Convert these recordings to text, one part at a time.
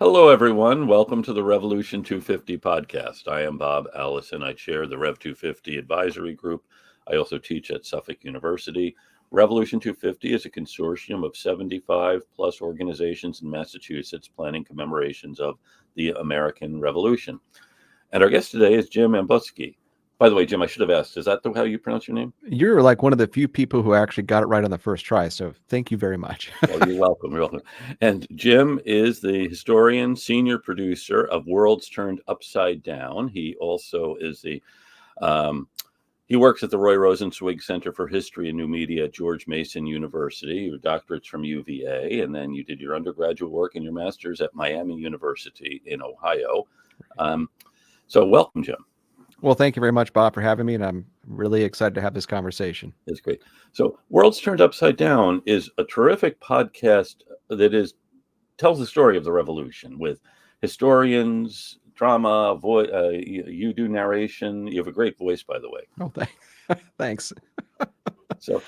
Hello, everyone. Welcome to the Revolution 250 podcast. I am Bob Allison. I chair the Rev 250 advisory group. I also teach at Suffolk University. Revolution 250 is a consortium of 75 plus organizations in Massachusetts planning commemorations of the American Revolution. And our guest today is Jim Ambuske. By the way, Jim, I should have asked, is that how you pronounce your name? You're like one of the few people who actually got it right on the first try, so thank you very much. Well, you're welcome. You're welcome. And Jim is the historian, senior producer of Worlds Turned Upside Down. He also is he works at the Rosenzweig Center for History and New Media at George Mason University. Your doctorate's from UVA, and then you did your undergraduate work and your master's at Miami University in Ohio. So welcome, Jim. Well, thank you very much, Bob, for having me, and I'm really excited to have this conversation. It's great. So Worlds Turned Upside Down is a terrific podcast that tells the story of the revolution with historians, drama, you do narration. You have a great voice, by the way. Oh, thanks. So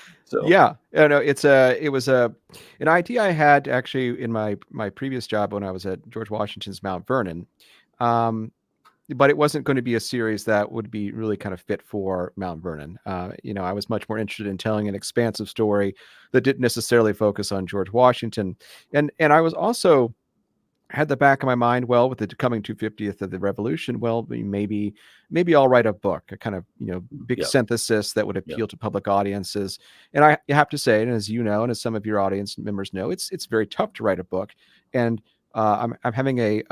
yeah, no, it was an idea I had actually in my previous job when I was at George Washington's Mount Vernon. But it wasn't going to be a series that would be really kind of fit for Mount Vernon. I was much more interested in telling an expansive story that didn't necessarily focus on George Washington. And I was also had the back of my mind, well, with the coming 250th of the Revolution, well, maybe I'll write a book, a kind of, big synthesis that would appeal to public audiences. And I have to say, and as you know, and as some of your audience members know, it's very tough to write a book. And I'm having a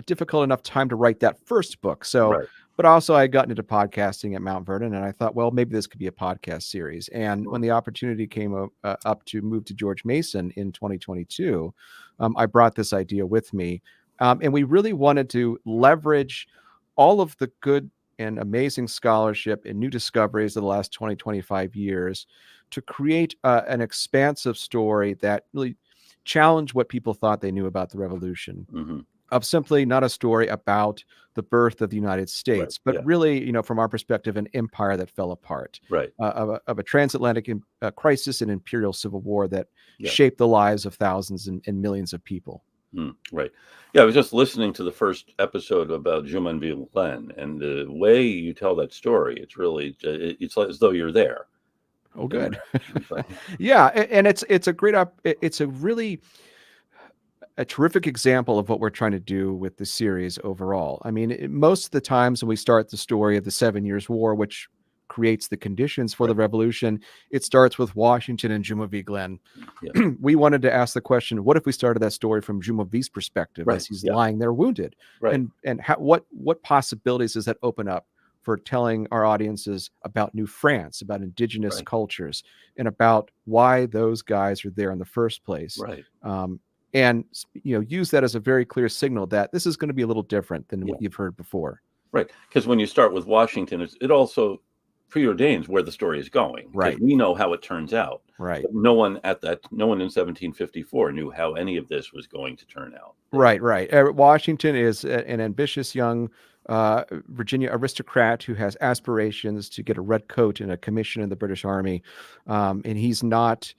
difficult enough time to write that first book. So, right. But also I got into podcasting at Mount Vernon, and I thought, well, maybe this could be a podcast series. And when the opportunity came up to move to George Mason in 2022, I brought this idea with me. And we really wanted to leverage all of the good and amazing scholarship and new discoveries of the last 20, 25 years to create an expansive story that really challenged what people thought they knew about the revolution. Mm-hmm. Of simply not a story about the birth of the United States, right. But really, from our perspective, an empire that fell apart, right? Of a transatlantic crisis and imperial civil war that shaped the lives of thousands and millions of people. Right. Yeah, I was just listening to the first episode about Jumonville Glen, and the way you tell that story, it's really, it's like as though you're there. Oh, good. Yeah, and it's a great it's a really a terrific example of what we're trying to do with the series overall. I mean, most of the times when we start the story of the 7 Years' War, which creates the conditions for the revolution, it starts with Washington and Jumonville Glen. Yeah. We wanted to ask the question, what if we started that story from Jumonville's perspective as he's lying there wounded? Right. And what possibilities does that open up for telling our audiences about New France, about indigenous cultures, and about why those guys are there in the first place? Right. And use that as a very clear signal that this is going to be a little different than what you've heard before. Right, because when you start with Washington, it also preordains where the story is going. Right, we know how it turns out. Right, but no one in 1754 knew how any of this was going to turn out. Right. Washington is an ambitious young Virginia aristocrat who has aspirations to get a red coat and a commission in the British Army, and he's not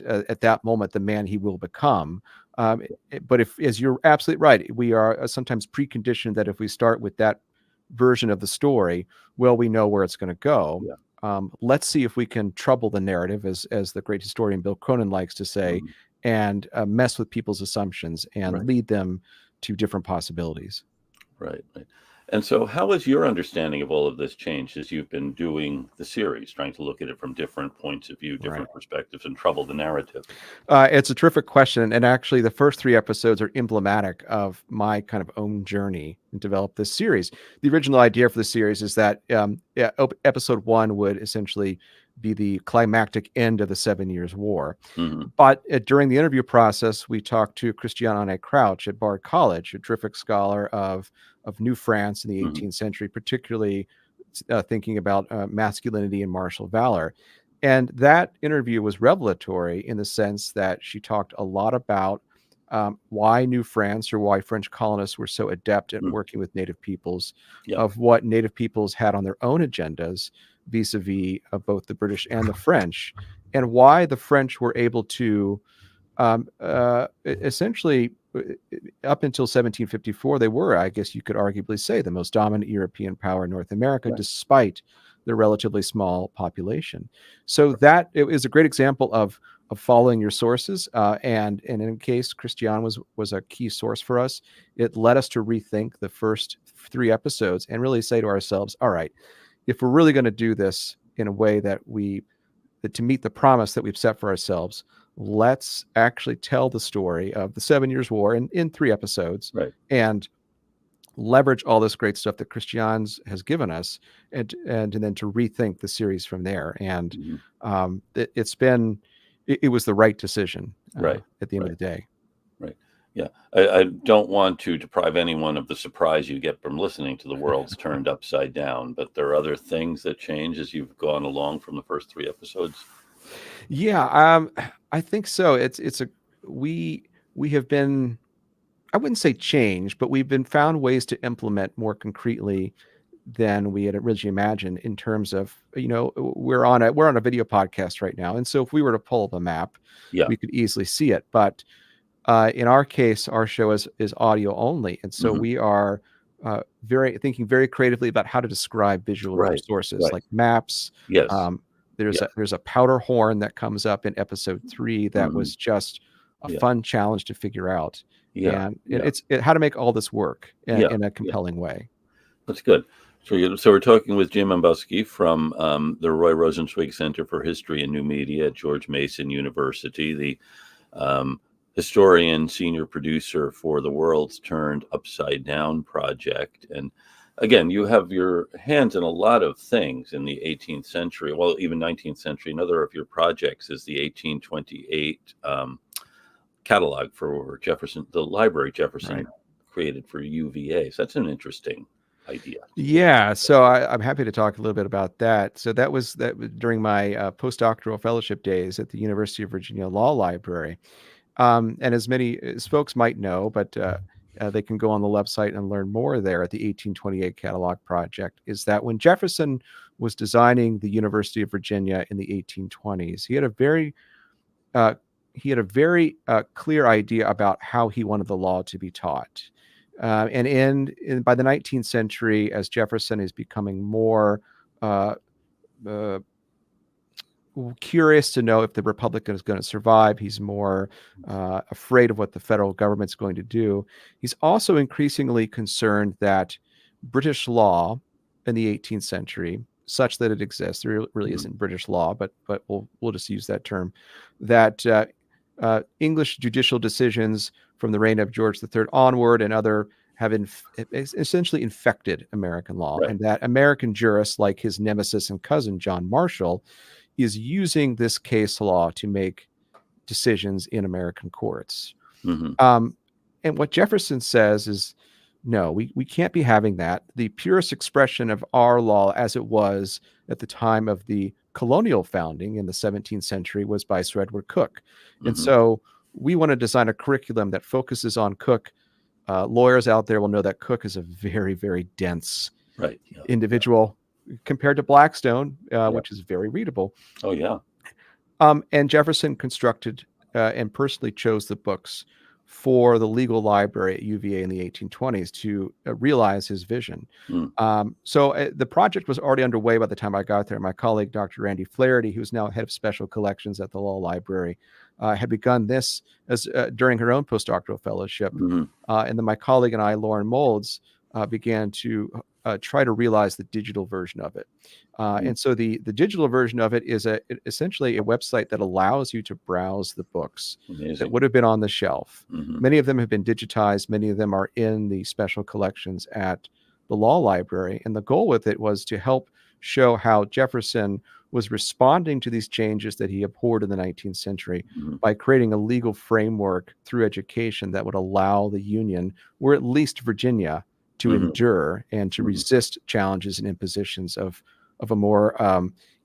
at that moment the man he will become. But as you're absolutely right, we are sometimes preconditioned that if we start with that version of the story, well, we know where it's going to go. Yeah. Let's see if we can trouble the narrative, as the great historian Bill Cronin likes to say, and mess with people's assumptions and lead them to different possibilities. Right. And so how has your understanding of all of this changed as you've been doing the series, trying to look at it from different points of view, different perspectives, and trouble the narrative? It's a terrific question. And actually, the first 3 episodes are emblematic of my kind of own journey and develop this series. The original idea for the series is that episode 1 would essentially be the climactic end of the 7 Years' War. Mm-hmm. But during the interview process, we talked to Christiane Crouch at Bard College, a terrific scholar of New France in the 18th century, particularly thinking about masculinity and martial valor. And that interview was revelatory in the sense that she talked a lot about why New France, or why French colonists were so adept at working with native peoples, of what native peoples had on their own agendas vis-a-vis of both the British and the French, and why the French were able to essentially up until 1754, they were, I guess you could arguably say, the most dominant European power in North America, Right. despite their relatively small population. So that it is a great example of following your sources. And in case Christian was a key source for us, it led us to rethink the first 3 episodes and really say to ourselves, all right, if we're really going to do this in a way that to meet the promise that we've set for ourselves, let's actually tell the story of the 7 Years' War in 3 episodes, Right. and leverage all this great stuff that Christian's has given us, and then to rethink the series from there. And it was the right decision, Right. at the end Right. of the day. Right. Yeah. I don't want to deprive anyone of the surprise you get from listening to The World's Turned Upside Down, but there are other things that change as you've gone along from the first 3 episodes. Yeah, I think so. We have been, I wouldn't say change, but we've been found ways to implement more concretely than we had originally imagined, in terms of, we're on a video podcast right now. And so if we were to pull up a map, Yeah. we could easily see it. But in our case, our show is audio only. And so we are thinking very creatively about how to describe visual Right. sources, Right. like maps. Yes. There's a powder horn that comes up in episode 3 that was just a fun challenge to figure out. Yeah. And it's how to make all this work in a compelling way. That's good. So we're talking with Jim Ambuske from the Roy Rosenzweig Center for History and New Media at George Mason University, the historian, senior producer for the World's Turned Upside Down project. And again, you have your hands in a lot of things in the 18th century, well, even 19th century. Another of your projects is the 1828 catalog for Jefferson, the library Jefferson created for UVA. So that's an interesting idea. Yeah, so I'm happy to talk a little bit about that. So that was during my postdoctoral fellowship days at the University of Virginia Law Library. And as many as folks might know, but they can go on the website and learn more there at the 1828 Catalog Project, is that when Jefferson was designing the University of Virginia in the 1820s, he had a very clear idea about how he wanted the law to be taught. And by the 19th century, as Jefferson is becoming more curious to know if the Republic is going to survive, he's more afraid of what the federal government's going to do. He's also increasingly concerned that British law in the 18th century, such that it exists, there really isn't British law, but we'll just use that term, that English judicial decisions from the reign of George III onward and other have essentially infected American law, and that American jurists, like his nemesis and cousin John Marshall, is using this case law to make decisions in American courts. And what Jefferson says is, no, we can't be having that. The purest expression of our law as it was at the time of the colonial founding in the 17th century was by Sir Edward Coke. And so we want to design a curriculum that focuses on Coke. Lawyers out there will know that Coke is a very, very dense individual compared to Blackstone, which is very readable. Oh, yeah. And Jefferson constructed and personally chose the books for the legal library at UVA in the 1820s to realize his vision. So the project was already underway by the time I got there. My colleague, Dr. Randy Flaherty, who's now head of special collections at the Law Library, had begun this as during her own postdoctoral fellowship. And then my colleague and I, Lauren Molds, began to try to realize the digital version of it. And so the digital version of it is essentially a website that allows you to browse the books that would have been on the shelf. Many of them have been digitized. Many of them are in the special collections at the Law Library. And the goal with it was to help show how Jefferson was responding to these changes that he abhorred in the 19th century by creating a legal framework through education that would allow the Union, or at least Virginia, to endure and to resist challenges and impositions of a more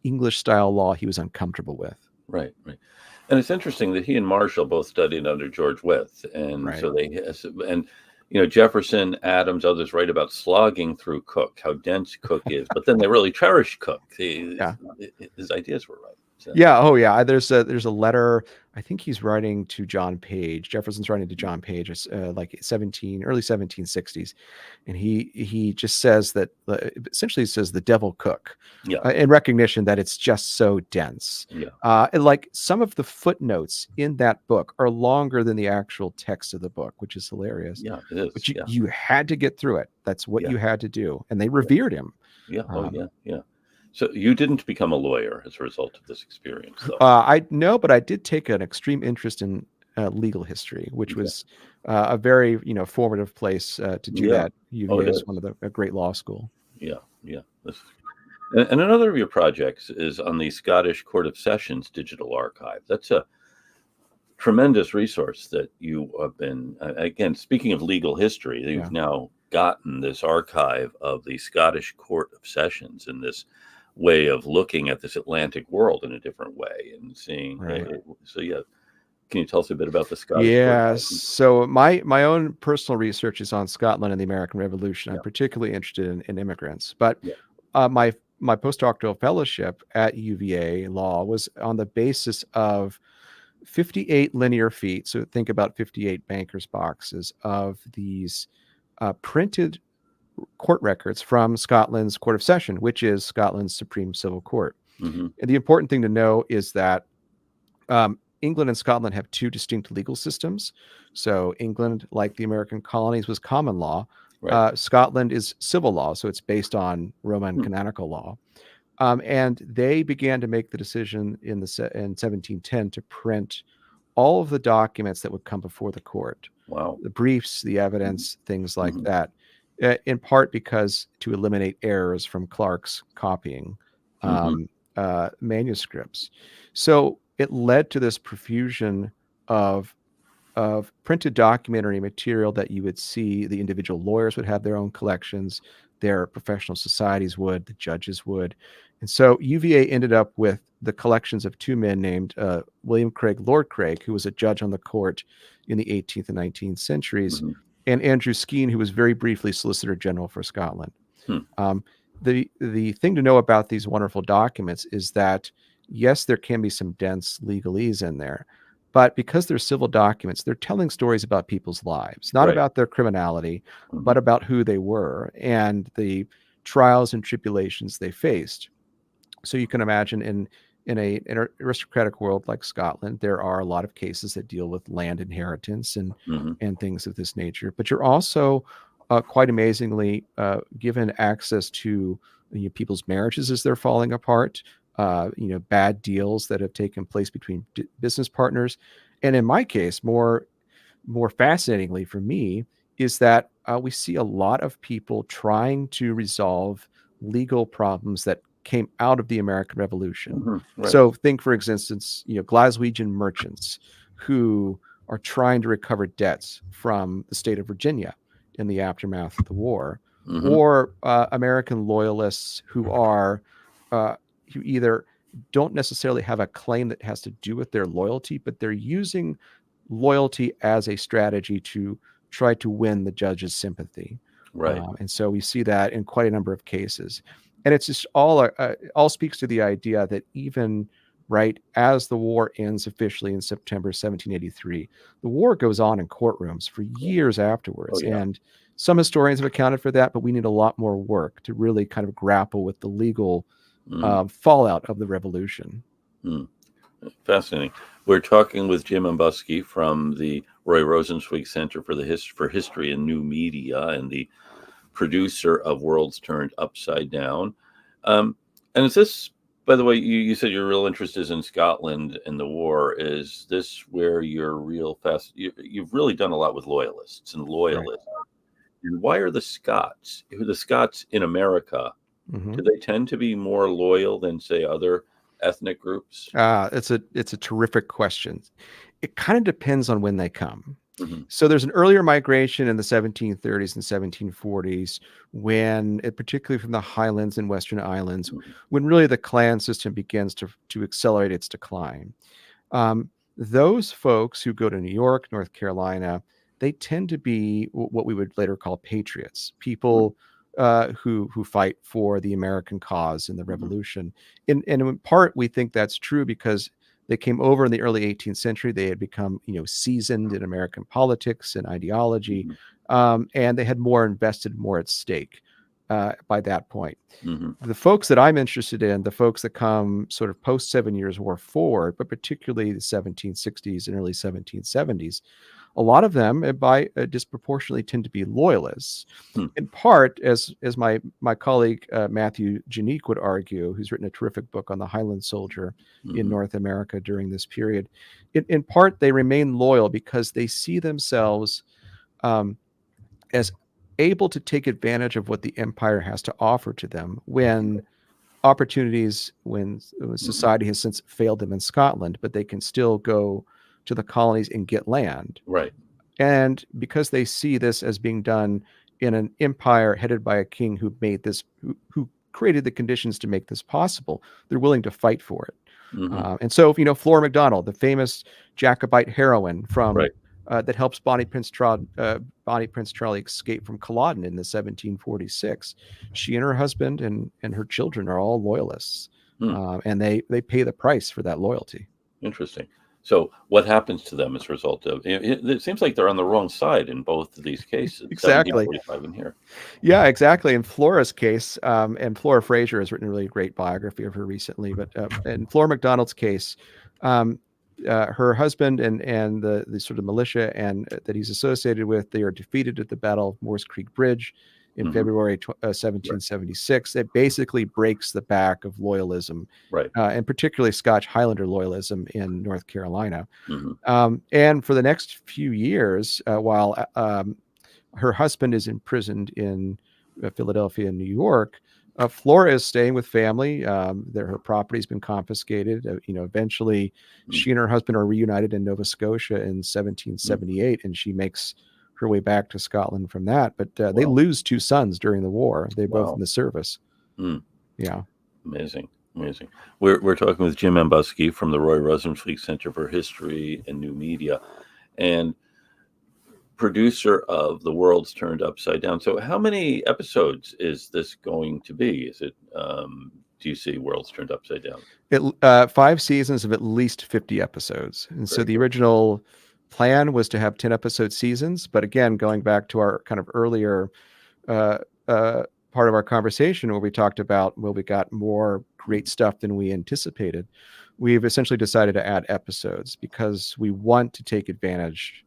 English-style law he was uncomfortable with. Right. And it's interesting that he and Marshall both studied under George Wythe, and so Jefferson, Adams, others write about slogging through Coke, how dense Coke is, but then they really cherish Coke. His ideas were right. Yeah. Oh, yeah. There's a letter. I think he's writing to John Page. Jefferson's writing to John Page. It's like early 1760s, and he just says that essentially says the devil cook, Yeah. in recognition that it's just so dense. Yeah. And like some of the footnotes in that book are longer than the actual text of the book, which is hilarious. Yeah. It is. But Yeah. you had to get through it. That's what Yeah. you had to do, and they revered him. Yeah. Oh, yeah. Yeah. So you didn't become a lawyer as a result of this experience, though. I know, but I did take an extreme interest in legal history, which Okay. was a very formative place to do Yeah. that. Oh, UVA it is is. one of a great law school. Yeah. Yeah. And another of your projects is on the Scottish Court of Sessions Digital Archive. That's a tremendous resource that you have been, again, speaking of legal history, you've now gotten this archive of the Scottish Court of Sessions and this way of looking at this Atlantic world in a different way and seeing. Right. So, yeah. Can you tell us a bit about the Scottish Court Yeah. of Sessions? So my own personal research is on Scotland and the American Revolution. Yeah. I'm particularly interested in immigrants, but Yeah. my postdoctoral fellowship at UVA Law was on the basis of 58 linear feet. So think about 58 bankers boxes of these printed court records from Scotland's Court of Session, which is Scotland's Supreme Civil Court. Mm-hmm. And the important thing to know is that England and Scotland have two distinct legal systems. So England, like the American colonies, was common law. Right. Scotland is civil law, so it's based on Roman canonical law. And they began to make the decision in 1710 to print all of the documents that would come before the court. Wow. The briefs, the evidence, things like that. In part because to eliminate errors from clerks copying manuscripts. So it led to this profusion of printed documentary material that you would see. The individual lawyers would have their own collections, their professional societies would, the judges would. And so UVA ended up with the collections of two men named William Craig, Lord Craig, who was a judge on the court in the 18th and 19th centuries, and Andrew Skene, who was very briefly Solicitor General for Scotland. The thing to know about these wonderful documents is that, yes, there can be some dense legalese in there, but because they're civil documents, they're telling stories about people's lives, not about their criminality, but about who they were and the trials and tribulations they faced. So you can imagine in an aristocratic world like Scotland, there are a lot of cases that deal with land inheritance and things of this nature. But you're also quite amazingly given access to people's marriages as they're falling apart, bad deals that have taken place between business partners. And in my case, more fascinatingly for me, is that we see a lot of people trying to resolve legal problems that came out of the American Revolution. So think, for instance, Glaswegian merchants who are trying to recover debts from the state of Virginia in the aftermath of the war, or American loyalists who are who either don't necessarily have a claim that has to do with their loyalty, but they're using loyalty as a strategy to try to win the judge's sympathy. And so we see that in quite a number of cases. And it's just all speaks to the idea that even right as the war ends officially in September 1783, the war goes on in courtrooms for years afterwards. And some historians have accounted for that, but we need a lot more work to really kind of grapple with the legal fallout of the revolution. Fascinating. We're talking with Jim Ambuske from the Roy Rosenzweig Center for History and New Media and the producer of Worlds Turned Upside Down. And is this, by the way, you said your real interest is in Scotland and the war. Is this where you're you've really done a lot with loyalists and loyalists. And why are the Scots in America, do they tend to be more loyal than, say, other ethnic groups? It's a terrific question. It kind of depends on when they come. So there's an earlier migration in the 1730s and 1740s when, particularly from the Highlands and Western Islands, when really the clan system begins to accelerate its decline. Those folks who go to New York, North Carolina, they tend to be what we would later call patriots, people who fight for the American cause in the Mhm. revolution. And in part, we think that's true because they came over in the early 18th century. They had become, seasoned in American politics and ideology, Mhm. and they had more invested, more at stake by that point. Mhm. The folks that I'm interested in, the folks that come sort of post 7 Years' War forward, but particularly the 1760s and early 1770s, a lot of them disproportionately tend to be loyalists. Hmm. In part, as my colleague Matthew Janique would argue, who's written a terrific book on the Highland soldier in Mhm. North America during this period, in part they remain loyal because they see themselves um, as able to take advantage of what the empire has to offer to them when opportunities, when Mhm. society has since failed them in Scotland, but they can still go to the colonies and get land. Right. And because they see this as being done in an empire headed by a king who made this, who created the conditions to make this possible, they're willing to fight for it. Mhm. And so, Flora MacDonald, the famous Jacobite heroine from Right. that helps Bonnie Prince Charlie escape from Culloden in the 1746. She and her husband and her children are all loyalists, Hmm. and they pay the price for that loyalty. Interesting. So, what happens to them as a result of it seems like they're on the wrong side in both of these cases, Exactly. 1745 and here. Yeah, exactly. In Flora's case, and Flora Fraser has written a really great biography of her recently, but in Flora MacDonald's case, um, her husband and the sort of militia and that he's associated with, they are defeated at the Battle of Moores Creek Bridge in Mhm. February Right. 1776. It basically breaks the back of loyalism, Right. and particularly Scotch Highlander loyalism in North Carolina. Mhm. And for the next few years, while her husband is imprisoned in Philadelphia and New York, Flora is staying with family. Her property's been confiscated. Eventually, Mm. she and her husband are reunited in Nova Scotia in Mm. 1778, and she makes her way back to Scotland from that. But they Wow. lose two sons during the war. They're both in Wow. the service. Mm. Yeah. Amazing. Amazing. We're talking with Jim Ambuske from the Roy Rosenzweig Center for History and New Media, and producer of The World's Turned Upside Down. So, how many episodes is this going to be? Is it? Do you see Worlds Turned Upside Down? 5 seasons of at least 50 episodes. And so Very the good. original plan was to have 10 episode seasons. But again, going back to our kind of earlier uh, part of our conversation where we talked about, well, we got more great stuff than we anticipated. We've essentially decided to add episodes because we want to take advantage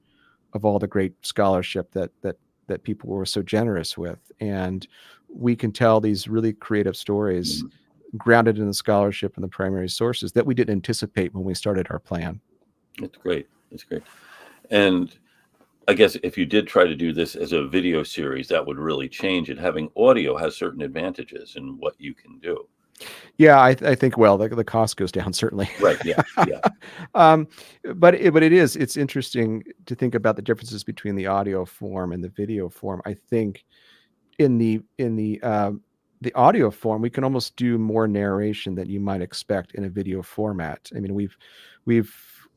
of all the great scholarship that people were so generous with. And we can tell these really creative stories Mhm. grounded in the scholarship and the primary sources that we didn't anticipate when we started our plan. It's great. It's great. And I guess if you did try to do this as a video series, that would really change it. Having audio has certain advantages in what you can do. Yeah, I think, well, the cost goes down certainly. Right. Yeah. Yeah. um, it's interesting to think about the differences between the audio form and the video form. I think in the audio form, we can almost do more narration than you might expect in a video format. I mean,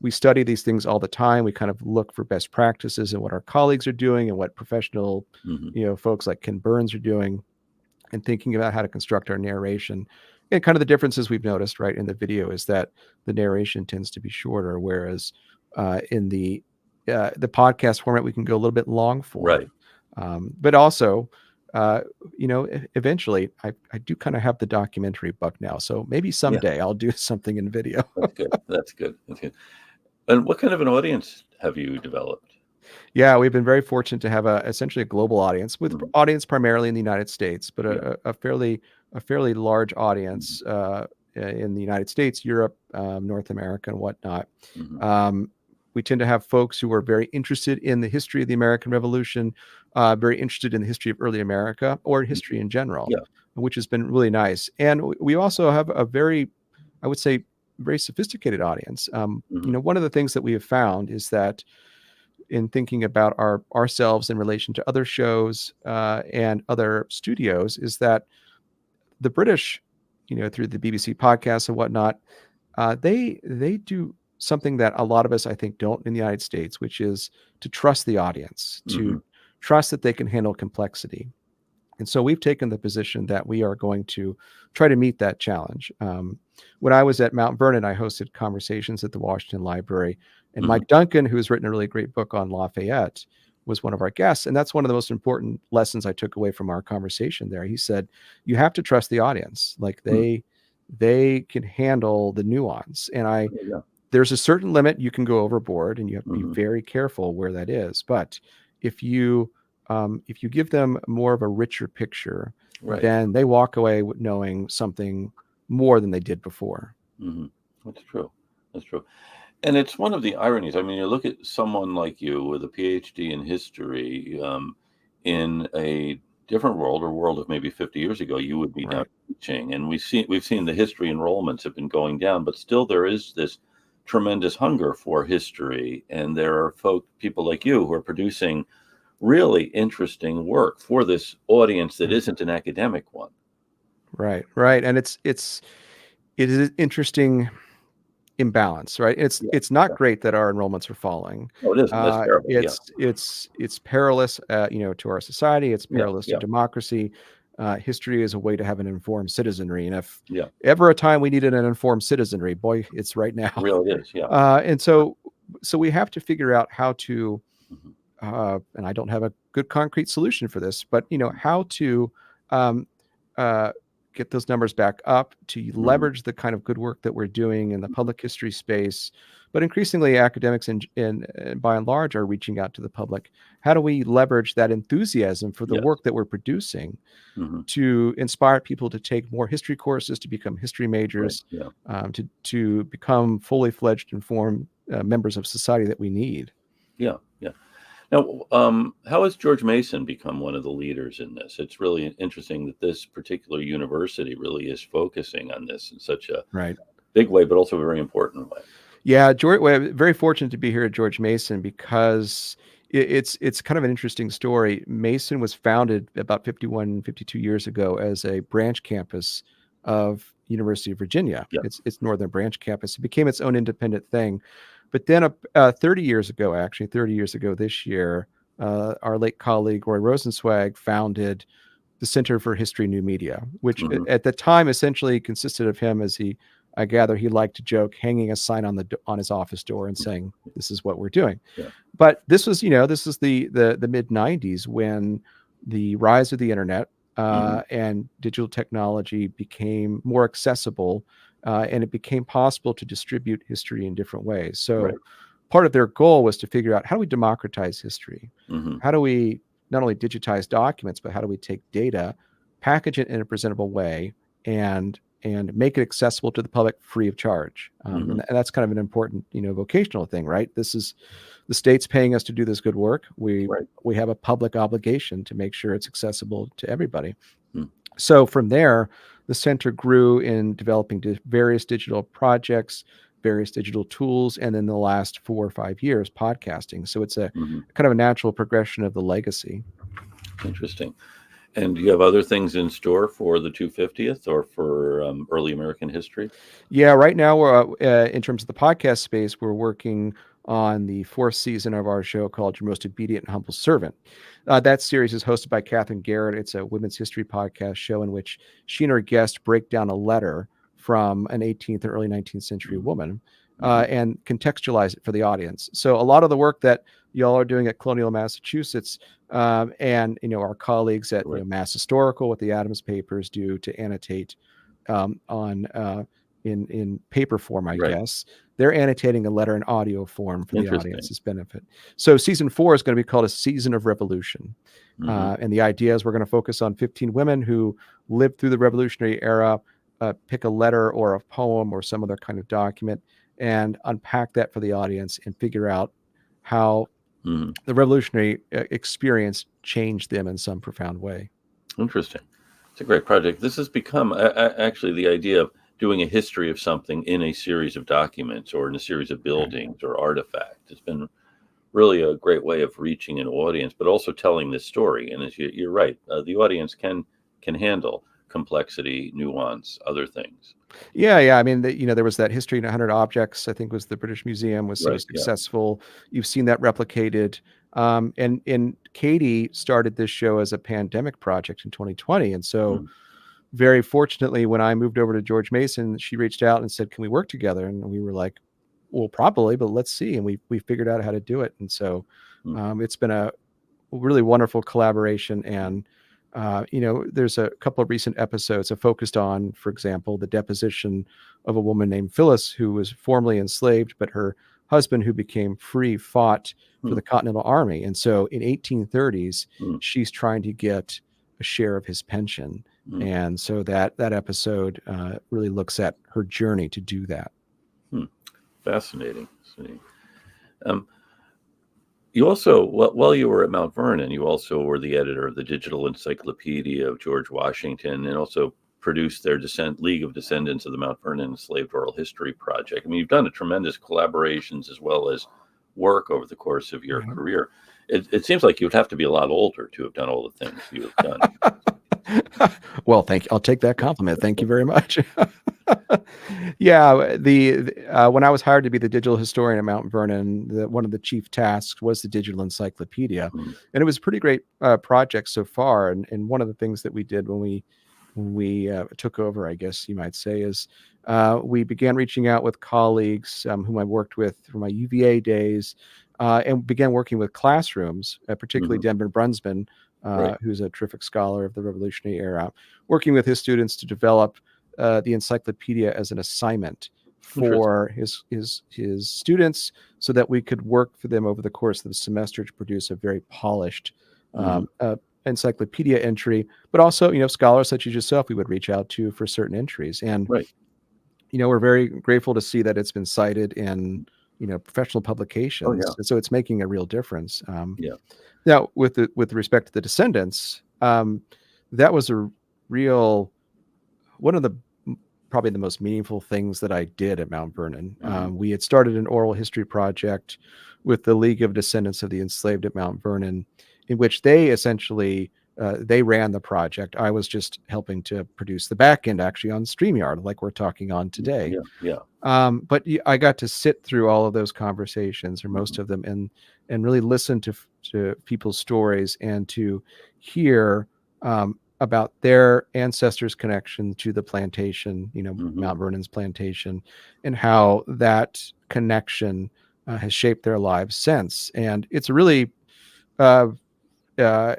we study these things all the time. We kind of look for best practices and what our colleagues are doing and what professional, Hmm. folks like Ken Burns are doing, and thinking about how to construct our narration. And kind of the differences we've noticed, right, in the video is that the narration tends to be shorter, whereas in the podcast format, we can go a little bit long form. Right. But also, eventually, I do kind of have the documentary bug now, so maybe Yeah. someday I'll do something in video. That's good. That's good. That's good. And what kind of an audience have you developed? Yeah, we've been very fortunate to have essentially a global audience with Mhm. audience primarily in the United States, but Yeah. a fairly large Mhm. audience in the United States, Europe, North America, and whatnot. Mhm. Um, we tend to have folks who are very interested in the history of the American Revolution, very interested in the history of early America or Mhm. history in general, Yeah. which has been really nice. And we also have a very, I would say, very sophisticated audience. Mhm. One of the things that we have found is that in thinking about ourselves in relation to other shows and other studios is that the British, through the BBC podcasts and whatnot, they do something that a lot of us, I think, don't in the United States, which is to trust the audience, to Mhm. trust that they can handle complexity. And so we've taken the position that we are going to try to meet that challenge. When I was at Mount Vernon, I hosted conversations at the Washington Library, and Hmm. Mike Duncan, who has written a really great book on Lafayette, was one of our guests. And that's one of the most important lessons I took away from our conversation there. He said, you have to trust the audience. Like they can handle the nuance. And Yeah. there's a certain limit you can go overboard, and you have to be Hmm. very careful where that is. But if you give them more of a richer picture, Right. then they walk away knowing something more than they did before. Hmm. That's true. That's true. And it's one of the ironies. I mean, you look at someone like you with a PhD in history, in a different world, or world of maybe 50 years ago, you would be now Right. teaching. And we've seen the history enrollments have been going down, but still there is this tremendous hunger for history. And there are people like you who are producing really interesting work for this audience that isn't an academic one. Right. Right. And it is an interesting imbalance, right? Yeah. It's not Yeah. great that our enrollments are falling. No, it isn't. That's terrible. Yeah. It's perilous, to our society. It's Yeah. perilous to Yeah. democracy. History is a way to have an informed citizenry, and if Yeah. ever a time we needed an informed citizenry, boy, it's right now. Really is. Yeah. And so we have to figure out how to, Mhm. and I don't have a good concrete solution for this, but how to um, uh, get those numbers back up, to Mhm. leverage the kind of good work that we're doing in the public history space. But increasingly, academics and by and large are reaching out to the public. How do we leverage that enthusiasm for the Yes. work that we're producing Mhm. to inspire people to take more history courses, to become history Right. majors, Yeah. to become fully fledged, informed members of society that we need? Yeah. Yeah. Now, how has George Mason become one of the leaders in this? It's really interesting that this particular university really is focusing on this in such a Right. big way, but also a very important way. Yeah, George. We're very fortunate to be here at George Mason because it's kind of an interesting story. Mason was founded about 52 years ago as a branch campus of University of Virginia. Yeah. It's Northern Branch campus. It became its own independent thing, but then 30 years ago, actually 30 years ago this year, our late colleague Roy Rosenzweig founded the Center for History New Media, which Hmm. at the time essentially consisted of him, as I gather he liked to joke, hanging a sign on his office door and saying, "This is what we're doing." Yeah. But this is the mid '90s, when the rise of the internet Hmm. and digital technology became more accessible, and it became possible to distribute history in different ways. Right. So part of their goal was to figure out, how do we democratize history? Hmm. How do we not only digitize documents, but how do we take data, package it in a presentable way, and make it accessible to the public free of charge? Hmm. And that's kind of an important, vocational thing, right? This is the state's paying us to do this good work. Right. We have a public obligation to make sure it's accessible to everybody. Mm. So from there, the center grew in developing various digital projects, various digital tools, and in the last 4 or 5 years, podcasting. So it's a Hmm. kind of a natural progression of the legacy. Interesting. And do you have other things in store for the 250th or for early American history? Yeah, right now we're in terms of the podcast space, we're working on the 4th season of our show called Your Most Obedient and Humble Servant. That series is hosted by Catherine Garrett. It's a women's history podcast show in which she and her guest break down a letter from an 18th and early 19th century woman Hmm. and contextualize it for the audience. So a lot of the work that y'all are doing at Colonial Massachusetts, and our colleagues at Right. Mass Historical with the Adams Papers do to annotate on in paper form, I Right. guess. They're annotating a letter in audio form for the Interesting. audience's benefit. So season 4 is going to be called A Season of Revolution. Hmm. And the idea is we're going to focus on 15 women who lived through the Revolutionary era, pick a letter or a poem or some other kind of document, and unpack that for the audience and figure out how Hmm. the revolutionary experience changed them in some profound way. Interesting. It's a great project. This has become actually the idea of doing a history of something in a series of documents or in a series of buildings or artifacts. It's been really a great way of reaching an audience, but also telling this story. And as you're right, the audience can handle complexity, nuance, other things. Yeah. I mean, there was that History in 100 Objects, I think was the British Museum, was so Right. Yeah. successful. You've seen that replicated And Katie started this show as a pandemic project in 2020. And so Mm, very fortunately, when I moved over to George Mason, she reached out and said, "Can we work together?" And we were like, "Well, probably, but let's see." And we figured out how to do it. And so mm, it's been a really wonderful collaboration. And there's a couple of recent episodes that focused on, for example, the deposition of a woman named Phyllis, who was formerly enslaved, but her husband, who became free, fought for mm, the Continental Army. And so in 1830s, mm, she's trying to get a share of his pension. mm, And so that episode really looks at her journey to do that. mm. Fascinating. Fascinating. Um, you also, while you were at Mount Vernon, you also were the editor of the Digital Encyclopedia of George Washington, and also produced their League of Descendants of the Mount Vernon Enslaved Oral History Project. I mean, you've done a tremendous collaborations as well as work over the course of your Yeah. career. It seems like you would have to be a lot older to have done all the things you have done. Well, thank you. I'll take that compliment. Thank you very much. Yeah, when I was hired to be the digital historian at Mount Vernon, one of the chief tasks was the digital encyclopedia, Mm, and it was a pretty great project so far. And one of the things that we did when we took over, I guess you might say, is we began reaching out with colleagues whom I worked with from my UVA days, and began working with classrooms, particularly mhm. Denver Brunsman, Right. who's a terrific scholar of the Revolutionary era, working with his students to develop the encyclopedia as an assignment Interesting. for his students, so that we could work for them over the course of the semester to produce a very polished Mhm. encyclopedia entry. But also, scholars such as yourself, we would reach out to for certain entries. And Right. we're very grateful to see that it's been cited in professional Oh, publications. yeah. And so it's making a real difference. Yeah. Now, with respect to the Descendants, that was a real one of the probably the most meaningful things that I did at Mount Vernon. Mhm. We had started an oral history project with the League of Descendants of the Enslaved at Mount Vernon, in which they essentially they ran the project. I was just helping to produce the back end, actually, on StreamYard, like we're talking on today. Yeah. Yeah. But I got to sit through all of those conversations, or most Mhm. of them, and really listen to people's stories, and to hear about their ancestors' connection to the plantation, Mhm. Mount Vernon's plantation, and how that connection has shaped their lives since. And uh,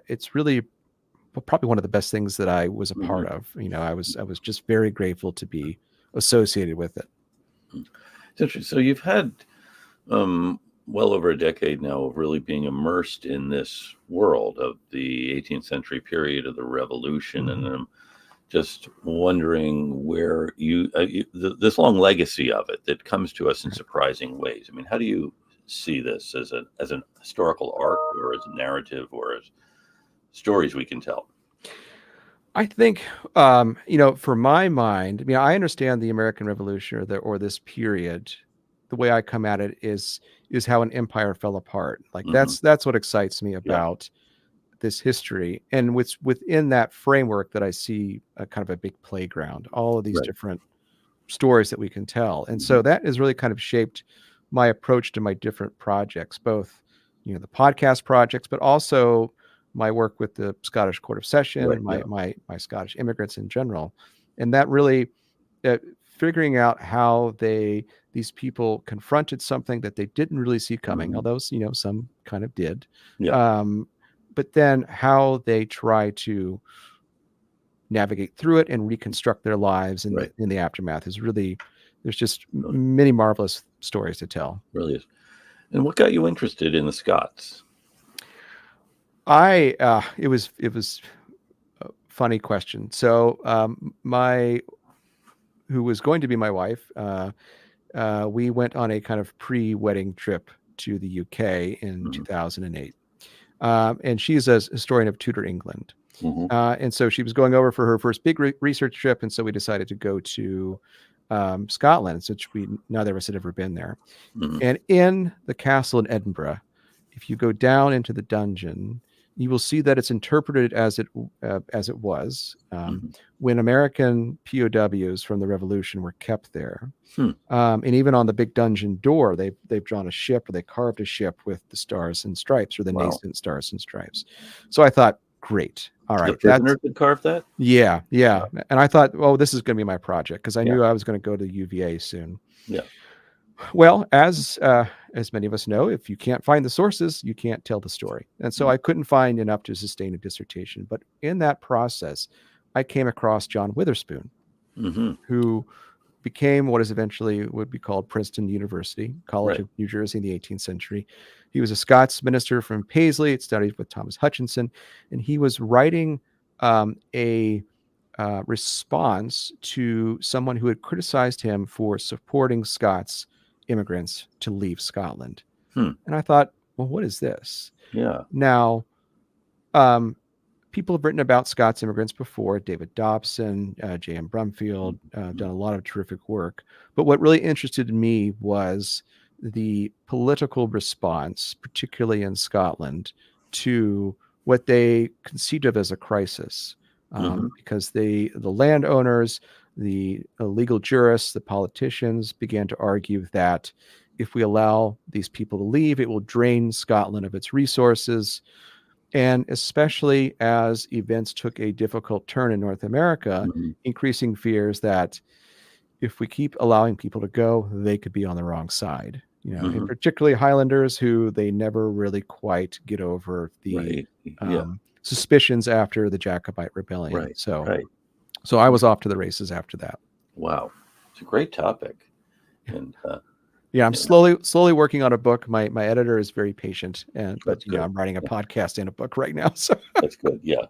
it's really probably one of the best things that I was a part Mhm. of. I was just very grateful to be associated with it. It's interesting. So you've had well over a decade now of really being immersed in this world of the 18th century period of the Revolution, and Mhm. I'm just wondering where this long legacy of it that comes to us in surprising ways. I mean, how do you see this as an historical arc, or as a narrative, or as stories we can tell? I think, for my mind, I mean, I understand the American Revolution, or this period. The way I come at it is how an empire fell apart. Like Hmm. that's what excites me Yeah. about this history, and within that framework that I see a kind of a big playground, all of these Right. different stories that we can tell. And Hmm. so that has really kind of shaped my approach to my different projects, both, the podcast projects, but also my work with the Scottish Court of Session, Right. and my Yeah. my Scottish immigrants in general. And that really uh, figuring out how these people confronted something that they didn't really see coming, Hmm. although some kind of did. Yeah. Um, but then how they try to navigate through it and reconstruct their lives in the Right. in the aftermath is really, there's just Really, many marvelous stories to tell. really is. And what got you interested in the Scots? It was a funny question. So my who was going to be my wife, we went on a kind of pre-wedding trip to the UK in Hmm. 2008. And she's a historian of Tudor England. Hmm. And so she was going over for her first big research trip, and so we decided to go to Scotland, since neither of us had ever been there. Hmm. And in the castle in Edinburgh, if you go down into the dungeon, you will see that it's interpreted as it was when American POWs from the Revolution were kept there. And even on the big dungeon door, they've drawn a ship, or they carved a ship with the stars and stripes, or the nascent stars and stripes. So I thought, great, all right, the prisoner could carve that. Yeah. And I thought, oh, this is going to be my project, because I knew I was going to go to UVA soon. Yeah. Well, as many of us know, if you can't find the sources, you can't tell the story. And so I couldn't find enough to sustain a dissertation. But in that process, I came across John Witherspoon, who became what is eventually would be called Princeton University, College of New Jersey in the 18th century. He was a Scots minister from Paisley. It studied with Thomas Hutchinson, and he was writing a response to someone who had criticized him for supporting Scots immigrants to leave Scotland. And I thought, well, what is this? Yeah. Now, people have written about Scots immigrants before. David Dobson, J.M. Brumfield, done a lot of terrific work. But what really interested me was the political response, particularly in Scotland, to what they conceived of as a crisis. Because the landowners, the legal jurists, the politicians began to argue that if we allow these people to leave, it will drain Scotland of its resources. And especially as events took a difficult turn in North America, increasing fears that if we keep allowing people to go, they could be on the wrong side. And particularly Highlanders, who they never really quite get over the suspicions after the Jacobite Rebellion. So I was off to the races after that. Wow, it's a great topic. And I'm slowly working on a book. My editor is very patient, but I'm writing a podcast and a book right now. So that's good. Yeah.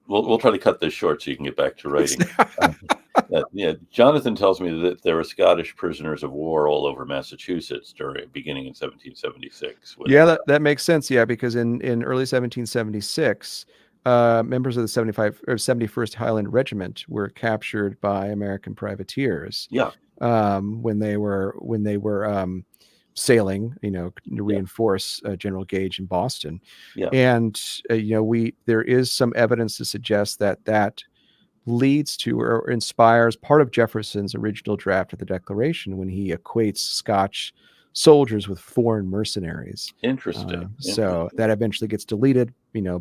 We'll try to cut this short so you can get back to writing. Jonathan tells me that there were Scottish prisoners of war all over Massachusetts beginning in 1776. That makes sense. Yeah, because in early 1776, members of the 71st Highland Regiment were captured by American privateers. Yeah. When they were sailing, to reinforce General Gage in Boston. Yeah. And there is some evidence to suggest that leads to or inspires part of Jefferson's original draft of the Declaration, when he equates Scotch soldiers with foreign mercenaries. Interesting. So that eventually gets deleted,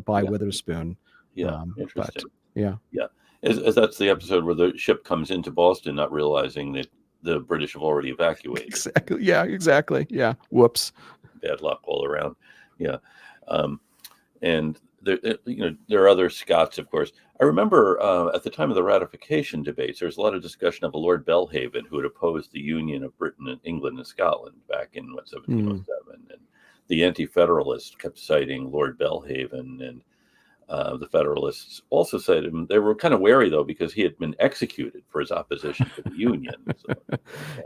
by Witherspoon. Interesting. But, as that's the episode where the ship comes into Boston, not realizing that the British have already evacuated. Exactly. Yeah, exactly. Yeah. Whoops. Bad luck all around. Yeah. And there are other Scots, of course. I remember at the time of the ratification debates, there was a lot of discussion of a Lord Belhaven who had opposed the union of Britain and England and Scotland back in 1707. And the anti-federalists kept citing Lord Belhaven, and the Federalists also cited him. They were kind of wary, though, because he had been executed for his opposition to the Union. So,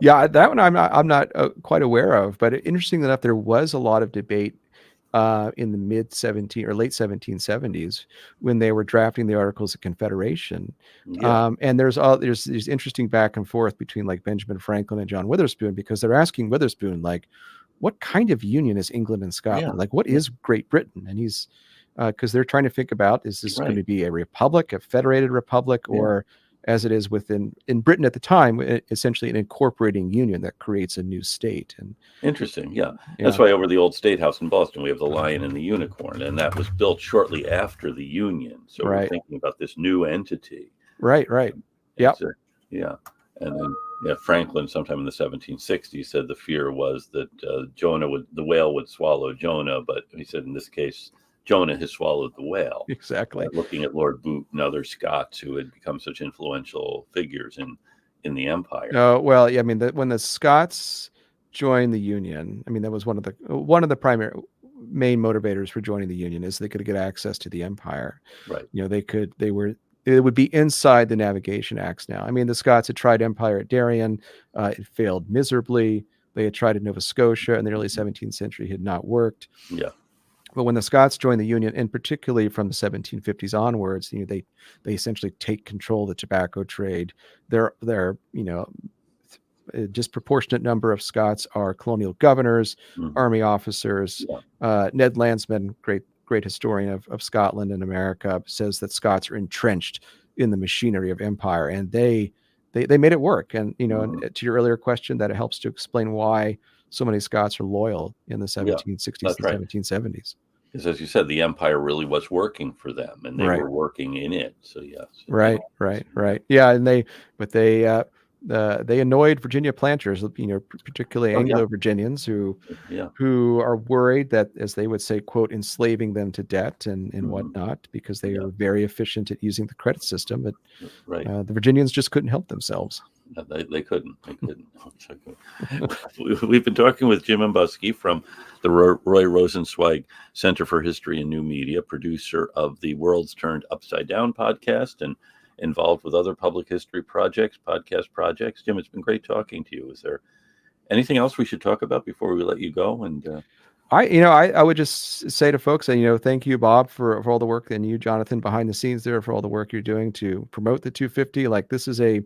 that one I'm not quite aware of. But interesting enough, there was a lot of debate in the late 1770s when they were drafting the Articles of Confederation. And there's interesting back and forth between like Benjamin Franklin and John Witherspoon, because they're asking Witherspoon, like, what kind of union is England and Scotland? Like, what is Great Britain? And he's because they're trying to think about, is this going to be a republic, a federated republic, or as it is in Britain at the time, essentially an incorporating union that creates a new state. And interesting. Yeah. That's why over the old State House in Boston, we have the lion and the unicorn, and that was built shortly after the Union. So we're thinking about this new entity. Right. Yeah. And then Franklin, sometime in the 1760s, said the fear was that the whale would swallow Jonah, but he said in this case, Jonah has swallowed the whale. Exactly. Looking at Lord Bute and other Scots who had become such influential figures in the empire. Oh, well, yeah. I mean, when the Scots joined the Union, I mean, that was one of the primary main motivators for joining the Union, is they could get access to the empire. Right. It would be inside the Navigation Acts now. I mean, the Scots had tried empire at Darien. It failed miserably. They had tried in Nova Scotia in the early 17th century. It had not worked. Yeah. But when the Scots joined the Union, and particularly from the 1750s onwards, they essentially take control of the tobacco trade. They're a disproportionate number of Scots are colonial governors, army officers. Ned Landsman, great great historian of Scotland and America, says that Scots are entrenched in the machinery of empire, and they made it work. And and to your earlier question, that it helps to explain why so many Scots are loyal in the Yeah, 1760s that's and right. 1770s. Because as you said, the empire really was working for them, and they Right. were working in it. So yes, Right. Yeah, and they annoyed Virginia planters, particularly Oh yeah, Anglo-Virginians yeah, who are worried that, as they would say, quote, enslaving them to debt and mhm, whatnot, because they yeah, are very efficient at using the credit system. But right. the Virginians just couldn't help themselves. No, they couldn't. They couldn't. We've been talking with Jim Ambuske from the Roy Rosenzweig Center for History and New Media, producer of the World's Turned Upside Down podcast, and involved with other public history projects, podcast projects. Jim, it's been great talking to you. Is there anything else we should talk about before we let you go? And I would just say to folks that, thank you, Bob, for all the work, and you, Jonathan, behind the scenes there, for all the work you're doing to promote the 250. Like, this is a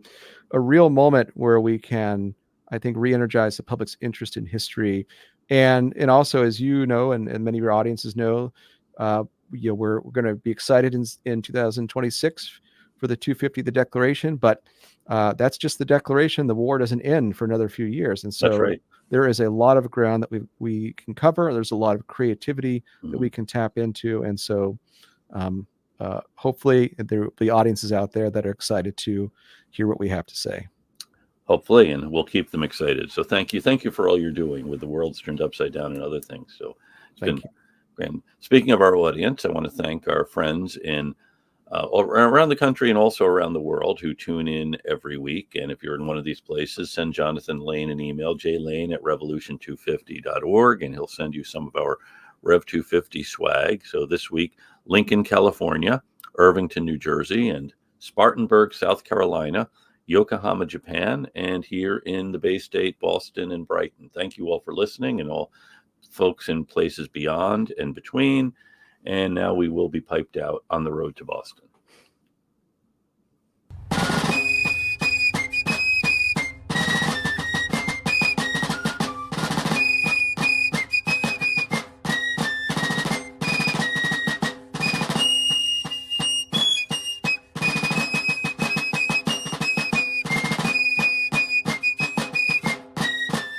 real moment where we can, I think, re-energize the public's interest in history. And also, as you know, and many of your audiences know, uh, we're going to be excited in 2026 for the 250, the Declaration, but that's just the Declaration. The war doesn't end for another few years. And that's so right. there is a lot of ground that we can cover. There's a lot of creativity that we Mhm. can tap into. And so hopefully there will be audiences out there that are excited to hear what we have to say. Hopefully, and we'll keep them excited. So thank you for all you're doing with the World's Turned Upside Down and other things. So it's been Thank you. great. Speaking of our audience, I want to thank our friends in around the country and also around the world who tune in every week. And if you're in one of these places, send Jonathan Lane an email, jlane@revolution250.org, and he'll send you some of our Rev 250 swag. So this week, Lincoln, California, Irvington, New Jersey, and Spartanburg, South Carolina, Yokohama, Japan, and here in the Bay State, Boston and Brighton. Thank you all for listening, and all folks in places beyond and between. And now we will be piped out on the road to Boston.